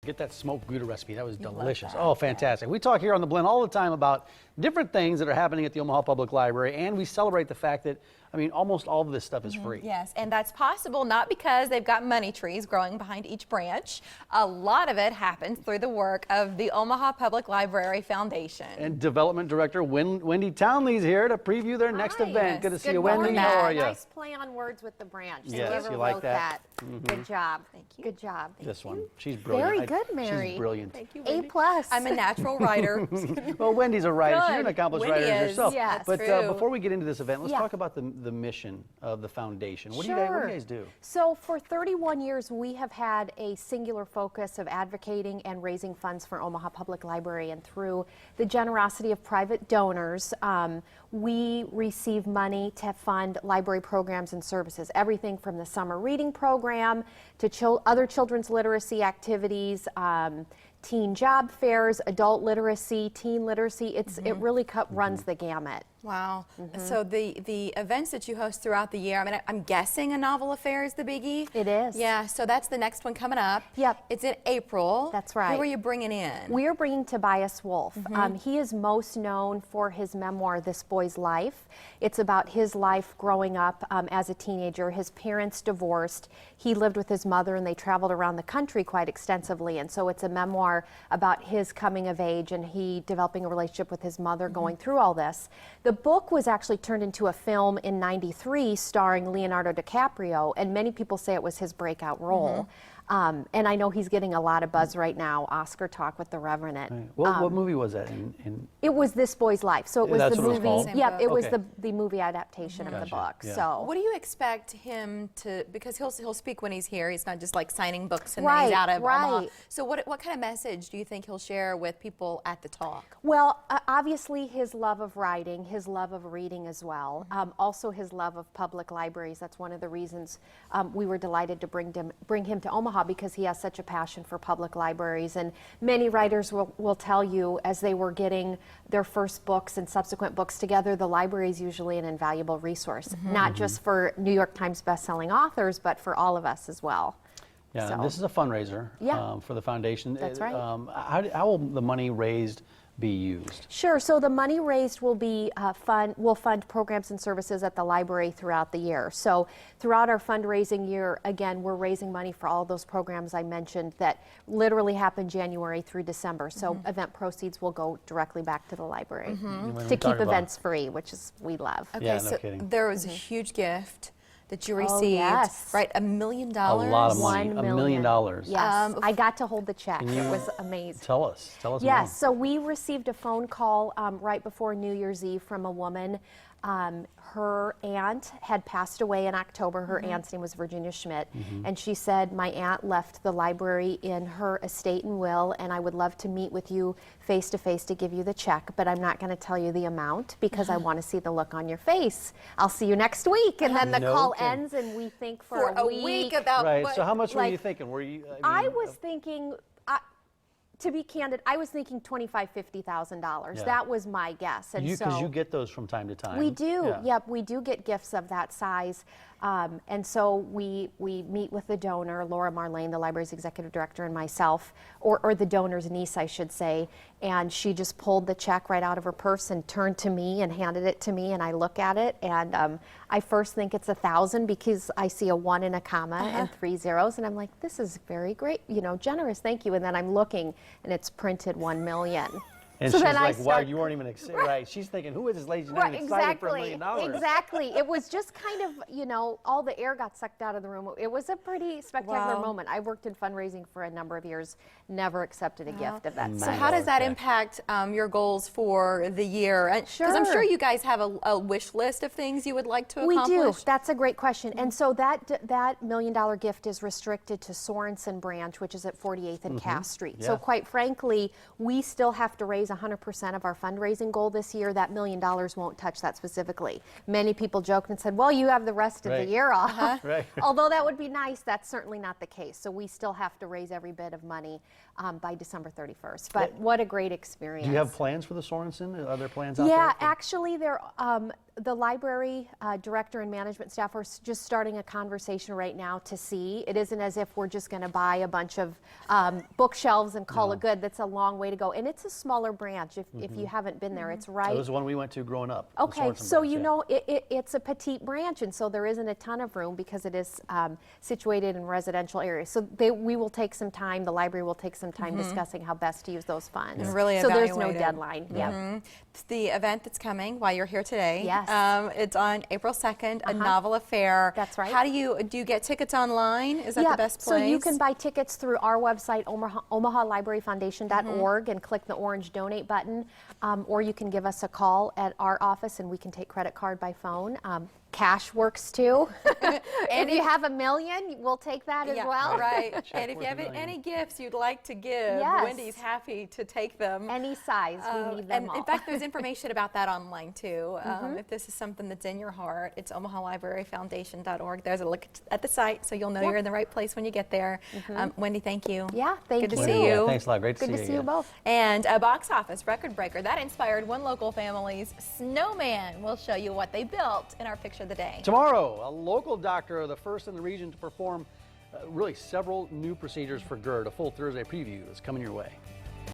Get that smoked Gouda recipe. That was delicious. that. Oh, fantastic. We talk here on The Blend all the time about different things that are happening at the Omaha Public Library, and we celebrate the fact that, I mean, almost all of this stuff is free. Yes, and that's possible not because they've got money trees growing behind each branch. A lot of it happens through the work of the Omaha Public Library Foundation. And Development Director Wendy Townley is here to preview their next event. Yes. Good to see Good you, Wendy. morning. How are you? Nice play on words with the branch. Yes, Whoever you like wrote that? Good job. Thank you. Good job. This one. She's brilliant. Very good, Mary. She's brilliant. Thank you, A Wendy. plus. I'm a natural writer. Well, Wendy's a writer. She's an Good. accomplished Wendy writer is. herself. Yes. But True. before we get into this event, let's Yeah. talk about the mission of the foundation. What do you guys do? So for 31 years, we have had a singular focus of advocating and raising funds for Omaha Public Library, and through the generosity of private donors, we receive money to fund library programs and services, everything from the summer reading program to other children's literacy activities, teen job fairs, adult literacy, teen literacy. It really runs the gamut. Wow. So the events that you host throughout the year, I mean, I'm guessing a novel affair is the biggie? It is. Yeah, so that's the next one coming up. Yep. It's in April. That's right. Who are you bringing in? We are bringing Tobias Wolff. He is most known for his memoir, This Boy's Life. It's about his life growing up as a teenager. His parents divorced. He lived with his mother and they traveled around the country quite extensively. And so it's a memoir about his coming of age and he developing a relationship with his mother going through all this. The book was actually turned into a film in '93 starring Leonardo DiCaprio, and many people say it was his breakout role. And I know he's getting a lot of buzz right now, Oscar talk with the Revenant. Right. What movie was that? It was This Boy's Life. So it was That's the what it was movie. called? Yep, it was Okay. the movie adaptation of the Gotcha. book. Yeah. So What do you expect him to, because he'll speak when he's here, he's not just like signing books and then Right, he's out of Omaha. right. So what kind of message do you think he'll share with people at the talk? Well, obviously his love of writing, his love of reading as well, also his love of public libraries. That's one of the reasons we were delighted to bring him to Omaha, because he has such a passion for public libraries. And many writers will tell you, as they were getting their first books and subsequent books together, the library is usually an invaluable resource, not just for New York Times bestselling authors, but for all of us as well. Yeah, So- and this is a fundraiser for the foundation. That's right. How will the money raised be used? Sure. So the money raised will be will fund programs and services at the library throughout the year. So throughout our fundraising year, again, we're raising money for all those programs I mentioned that literally happen January through December. So event proceeds will go directly back to the library When we to talk keep about- events free, which is we love. Okay, Yeah, no so kidding. there was a huge gift that you received, yes. right? $1 million? A lot of money. $1 $1 million. Yes, I got to hold the check. It was amazing. Tell us more. Yes, so we received a phone call right before New Year's Eve from a woman. Her aunt had passed away in October. Her aunt's name was Virginia Schmidt. And she said, my aunt left the library in her estate and will, and I would love to meet with you face to face to give you the check, but I'm not going to tell you the amount because I want to see the look on your face. I'll see you next week. And then the No call kidding. ends and we think For for a week about Right. what? So how much were you like- thinking? Were you? I was thinking, to be candid, I was thinking $25,000, $50,000. Yeah. That was my guess. And Because you get those from time to time. we do. Yeah. Yep, we do get gifts of that size. And so we meet with the donor, Laura Marlane, the library's executive director, and myself, or the donor's niece, I should say. And she just pulled the check right out of her purse and turned to me and handed it to me, and I look at it, and I first think it's 1,000 because I see a 1 and a comma and 3 zeros, and I'm like, this is very great, generous, thank you. And then I'm looking, and it's printed 1 million. And So she's then I like, wow, start- you weren't even excited. Right. She's thinking, who is this lady? She's not Right, even excited for $1 exactly. million. Exactly. It was just kind of, all the air got sucked out of the room. It was a pretty spectacular Wow. moment. I worked in fundraising for a number of years, never accepted a gift of that So size. how does that Okay. impact your goals for the year? Because I'm sure Sure. you guys have a wish list of things you would like to We accomplish. do. That's a great question. And so that $1 million gift is restricted to Sorensen Branch, which is at 48th and Cass Street. So Yeah. quite frankly, we still have to raise 100% of our fundraising goal this year. That $1 million won't touch that specifically. Many people joked and said, well, you have the rest of Right. the year off. Right. Although that would be nice, that's certainly not the case. So we still have to raise every bit of money by December 31st. But what a great experience. Do you have plans for the Sorensen? Are there plans out there? Yeah, actually, the library director and management staff are just starting a conversation right now to see. It isn't as if we're just going to buy a bunch of bookshelves and call it good. That's a long way to go. And it's a smaller branch. If you haven't been there, it's right. It was the one we went to growing up. the Okay, Sorensen so branch, you yeah. know it's a petite branch, and so there isn't a ton of room because it is situated in residential areas. So we will take some time. The library will take some time discussing how best to use those funds. And really so there's no evaluate it. deadline. Yeah. It's the event that's coming while you're here today. Yes. It's on April 2nd, a novel affair. That's right. How do you get tickets online? Is that the best place? So you can buy tickets through our website, OmahaLibraryFoundation.org, and click the orange donate button, or you can give us a call at our office and we can take credit card by phone. Cash works too. And if you have $1 million, we'll take that as well. Right. Check And if worth you have $1 million. any gifts you'd like to give, Yes. Wendy's happy to take them. Any size, we need them And all. in fact, there's information about that online too. If this is something that's in your heart, it's OmahaLibraryFoundation.org. There's a look at the site, so you'll know you're in the right place when you get there. Wendy, thank you. Yeah, thank Good you. to see Yeah, you. thanks a lot. Great to Good see to see you again. both. And a box office record breaker that inspired one local family's snowman. We'll show you what they built in our picture of the day. Tomorrow, a local doctor, the first in the region to perform really several new procedures for GERD. A full Thursday preview is coming your way.